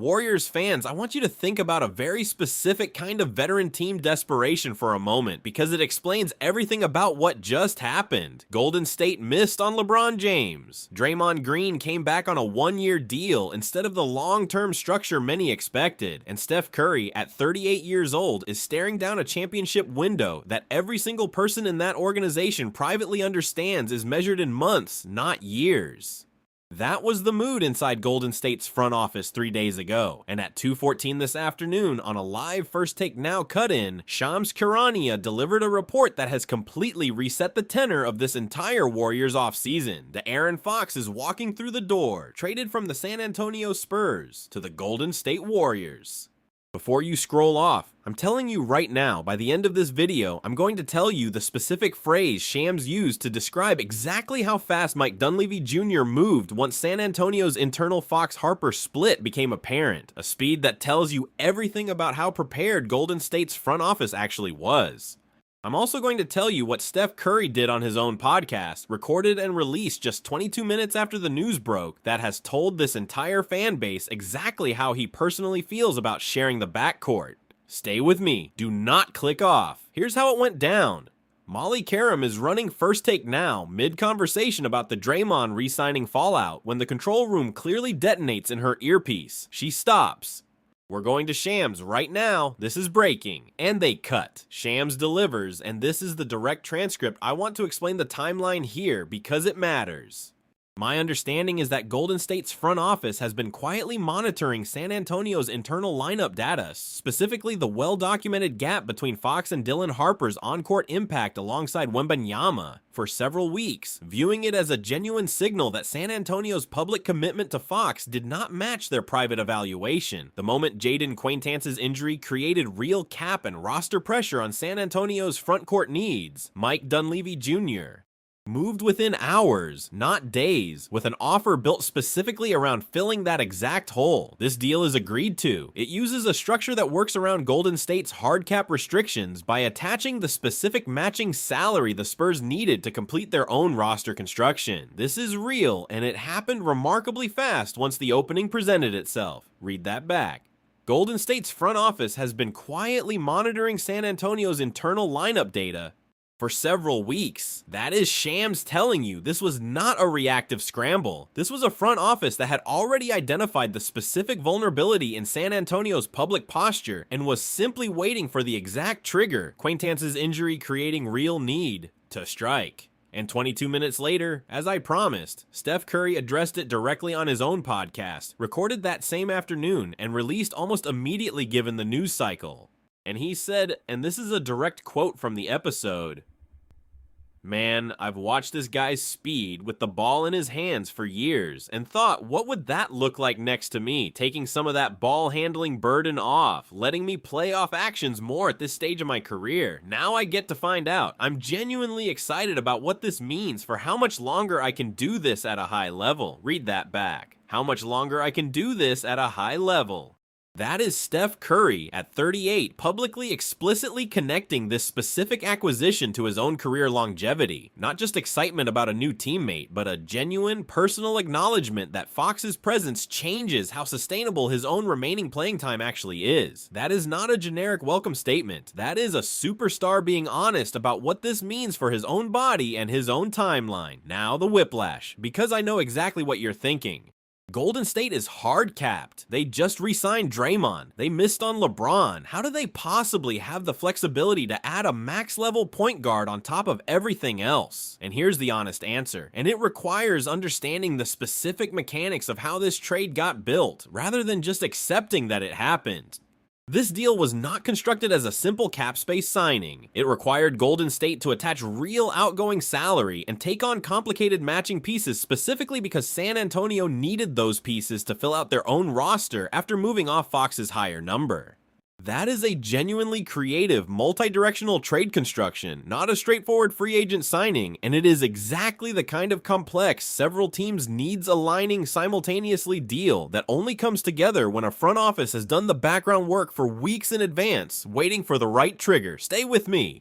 Warriors fans, I want you to think about a very specific kind of veteran team desperation for a moment because it explains everything about what just happened. Golden State missed on LeBron James. Draymond Green came back on a one-year deal instead of the long-term structure many expected. And Steph Curry, at 38 years old, is staring down a championship window that every single person in that organization privately understands is measured in months, not years. That was the mood inside Golden State's front office 3 days ago, and at 2:14 this afternoon on a live First Take Now cut-in, Shams Charania delivered a report that has completely reset the tenor of this entire Warriors offseason. Deaaron Fox is walking through the door, traded from the San Antonio Spurs to the Golden State Warriors. Before you scroll off, I'm telling you right now, by the end of this video, I'm going to tell you the specific phrase Shams used to describe exactly how fast Mike Dunleavy Jr. moved once San Antonio's internal Fox-Harper split became apparent, a speed that tells you everything about how prepared Golden State's front office actually was. I'm also going to tell you what Steph Curry did on his own podcast, recorded and released just 22 minutes after the news broke, that has told this entire fan base exactly how he personally feels about sharing the backcourt. Stay with me, do not click off. Here's how it went down. Molly Karam is running First Take Now, mid-conversation about the Draymond re-signing fallout, when the control room clearly detonates in her earpiece. She stops. We're going to Shams right now. This is breaking. And they cut. Shams delivers, and this is the direct transcript. I want to explain the timeline here because it matters. My understanding is that Golden State's front office has been quietly monitoring San Antonio's internal lineup data, specifically the well-documented gap between Fox and Dylan Harper's on-court impact alongside Wembanyama, for several weeks, viewing it as a genuine signal that San Antonio's public commitment to Fox did not match their private evaluation. The moment Jaden Quaintance's injury created real cap and roster pressure on San Antonio's front court needs, Mike Dunleavy Jr. moved within hours, not days, with an offer built specifically around filling that exact hole. This deal is agreed to. It uses a structure that works around Golden State's hard cap restrictions by attaching the specific matching salary the Spurs needed to complete their own roster construction. This is real, and it happened remarkably fast once the opening presented itself. Read that back. Golden State's front office has been quietly monitoring San Antonio's internal lineup data for several weeks. That is Shams telling you this was not a reactive scramble. This was a front office that had already identified the specific vulnerability in San Antonio's public posture and was simply waiting for the exact trigger, Quaintance's injury creating real need, to strike. And 22 minutes later, as I promised, Steph Curry addressed it directly on his own podcast, recorded that same afternoon, and released almost immediately given the news cycle. And he said, and this is a direct quote from the episode, "Man, I've watched this guy's speed with the ball in his hands for years and thought, what would that look like next to me, taking some of that ball handling burden off, letting me play off actions more at this stage of my career. Now I get to find out. I'm genuinely excited about what this means for how much longer I can do this at a high level." Read that back. How much longer I can do this at a high level. That is Steph Curry, at 38, publicly explicitly connecting this specific acquisition to his own career longevity. Not just excitement about a new teammate, but a genuine, personal acknowledgement that Fox's presence changes how sustainable his own remaining playing time actually is. That is not a generic welcome statement. That is a superstar being honest about what this means for his own body and his own timeline. Now the whiplash, because I know exactly what you're thinking. Golden State is hard capped. They just re-signed Draymond. They missed on LeBron. How do they possibly have the flexibility to add a max level point guard on top of everything else? And here's the honest answer. And it requires understanding the specific mechanics of how this trade got built, rather than just accepting that it happened. This deal was not constructed as a simple cap space signing. It required Golden State to attach real outgoing salary and take on complicated matching pieces specifically because San Antonio needed those pieces to fill out their own roster after moving off Fox's higher number. That is a genuinely creative, multi-directional trade construction, not a straightforward free agent signing, and it is exactly the kind of complex, several teams' needs aligning simultaneously deal that only comes together when a front office has done the background work for weeks in advance, waiting for the right trigger. Stay with me.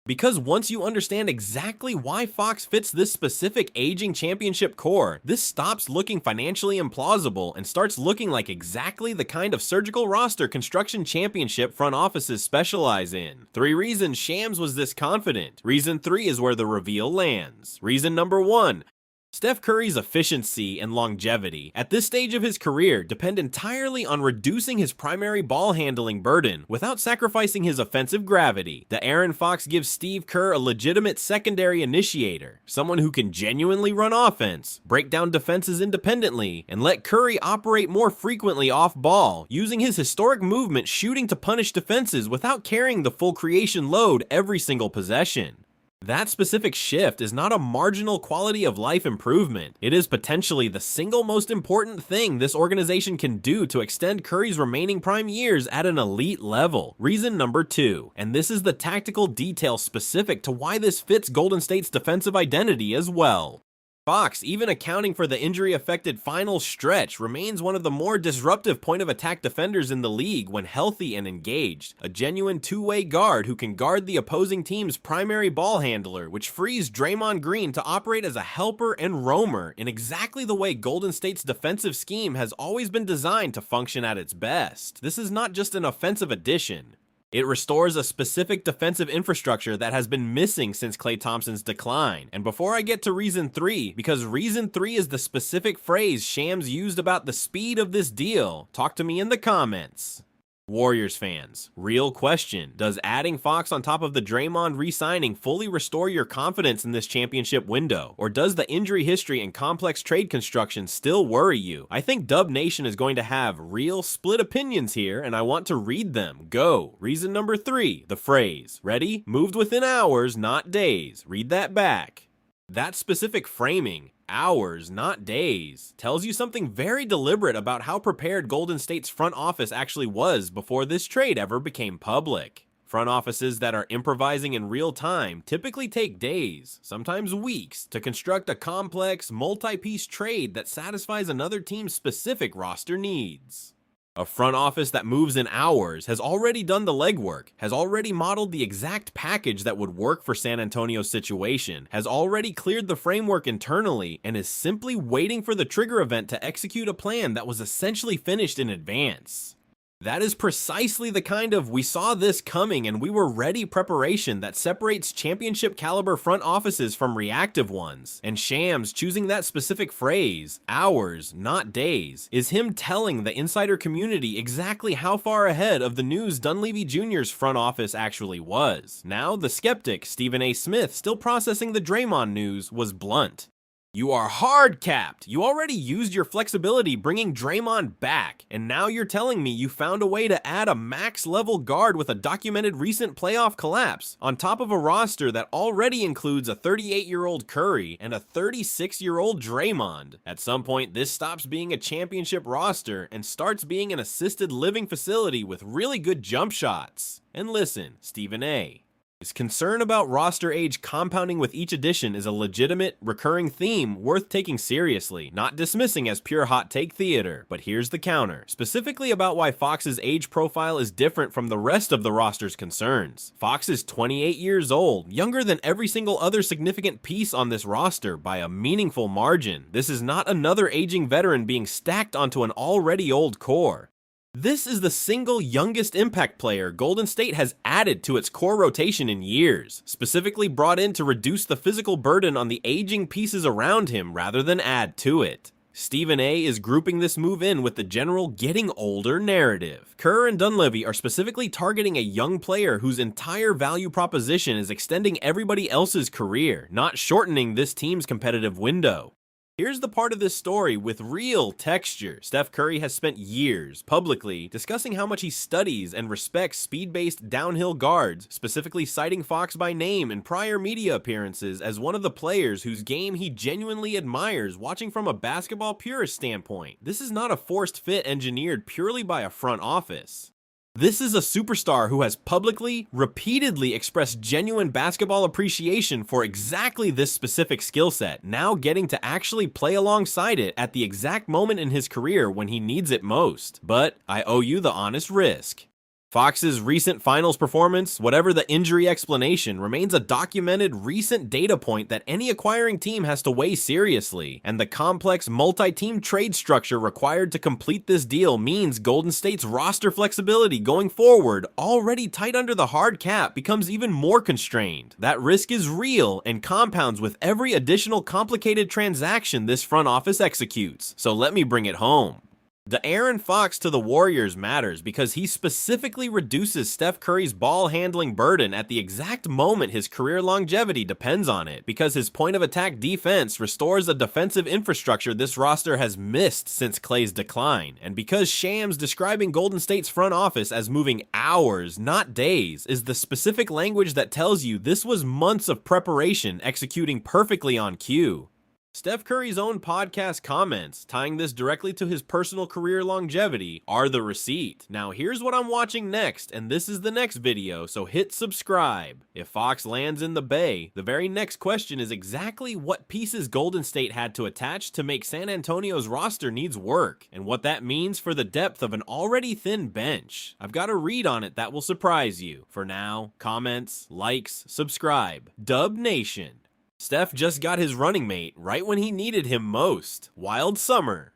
Because once you understand exactly why Fox fits this specific aging championship core, this stops looking financially implausible and starts looking like exactly the kind of surgical roster construction championship front offices specialize in. 3 reasons Shams was this confident. Reason 3 is where the reveal lands. Reason number 1. Steph Curry's efficiency and longevity at this stage of his career depend entirely on reducing his primary ball handling burden without sacrificing his offensive gravity. Deaaron Fox gives Steve Kerr a legitimate secondary initiator, someone who can genuinely run offense, break down defenses independently, and let Curry operate more frequently off ball, using his historic movement shooting to punish defenses without carrying the full creation load every single possession. That specific shift is not a marginal quality of life improvement. It is potentially the single most important thing this organization can do to extend Curry's remaining prime years at an elite level. Reason number 2, and this is the tactical detail specific to why this fits Golden State's defensive identity as well. Fox, even accounting for the injury-affected final stretch, remains one of the more disruptive point-of-attack defenders in the league when healthy and engaged. A genuine two-way guard who can guard the opposing team's primary ball handler, which frees Draymond Green to operate as a helper and roamer in exactly the way Golden State's defensive scheme has always been designed to function at its best. This is not just an offensive addition. It restores a specific defensive infrastructure that has been missing since Klay Thompson's decline. And before I get to reason 3, because reason 3 is the specific phrase Shams used about the speed of this deal, talk to me in the comments. Warriors fans, real question. Does adding Fox on top of the Draymond re-signing fully restore your confidence in this championship window? Or does the injury history and complex trade construction still worry you? I think Dub Nation is going to have real split opinions here, and I want to read them. Go. Reason number 3, the phrase. Ready? Moved within hours, not days. Read that back. That specific framing, hours, not days, tells you something very deliberate about how prepared Golden State's front office actually was before this trade ever became public. Front offices that are improvising in real time typically take days, sometimes weeks, to construct a complex, multi-piece trade that satisfies another team's specific roster needs. A front office that moves in hours has already done the legwork, has already modeled the exact package that would work for San Antonio's situation, has already cleared the framework internally, and is simply waiting for the trigger event to execute a plan that was essentially finished in advance. That is precisely the kind of "we saw this coming and we were ready" preparation that separates championship caliber front offices from reactive ones. And Shams choosing that specific phrase, hours, not days, is him telling the insider community exactly how far ahead of the news Dunleavy Jr.'s front office actually was. Now, the skeptic, Stephen A. Smith, still processing the Draymond news, was blunt. You are hard capped. You already used your flexibility bringing Draymond back, and now you're telling me you found a way to add a max level guard with a documented recent playoff collapse on top of a roster that already includes a 38-year-old Curry and a 36-year-old Draymond. At some point, this stops being a championship roster and starts being an assisted living facility with really good jump shots. And listen, Stephen A. His concern about roster age compounding with each addition is a legitimate, recurring theme worth taking seriously, not dismissing as pure hot take theater. But here's the counter, specifically about why Fox's age profile is different from the rest of the roster's concerns. Fox is 28 years old, younger than every single other significant piece on this roster by a meaningful margin. This is not another aging veteran being stacked onto an already old core. This is the single youngest impact player Golden State has added to its core rotation in years, specifically brought in to reduce the physical burden on the aging pieces around him rather than add to it. Stephen A. is grouping this move in with the general getting older narrative. Kerr and Dunleavy are specifically targeting a young player whose entire value proposition is extending everybody else's career, not shortening this team's competitive window. Here's the part of this story with real texture. Steph Curry has spent years publicly discussing how much he studies and respects speed-based downhill guards, specifically citing Fox by name in prior media appearances as one of the players whose game he genuinely admires watching from a basketball purist standpoint. This is not a forced fit engineered purely by a front office. This is a superstar who has publicly, repeatedly expressed genuine basketball appreciation for exactly this specific skill set, now getting to actually play alongside it at the exact moment in his career when he needs it most. But I owe you the honest risk. Fox's recent finals performance, whatever the injury explanation, remains a documented recent data point that any acquiring team has to weigh seriously, and the complex multi-team trade structure required to complete this deal means Golden State's roster flexibility going forward, already tight under the hard cap, becomes even more constrained. That risk is real and compounds with every additional complicated transaction this front office executes, so let me bring it home. De'Aaron Fox to the Warriors matters because he specifically reduces Steph Curry's ball handling burden at the exact moment his career longevity depends on it, because his point of attack defense restores a defensive infrastructure this roster has missed since Klay's decline, and because Shams describing Golden State's front office as moving hours, not days, is the specific language that tells you this was months of preparation executing perfectly on cue. Steph Curry's own podcast comments, tying this directly to his personal career longevity, are the receipt. Now here's what I'm watching next, and this is the next video, so hit subscribe. If Fox lands in the Bay, the very next question is exactly what pieces Golden State had to attach to make San Antonio's roster needs work, and what that means for the depth of an already thin bench. I've got a read on it that will surprise you. For now, comments, likes, subscribe. Dub Nation. Steph just got his running mate right when he needed him most. Wild summer.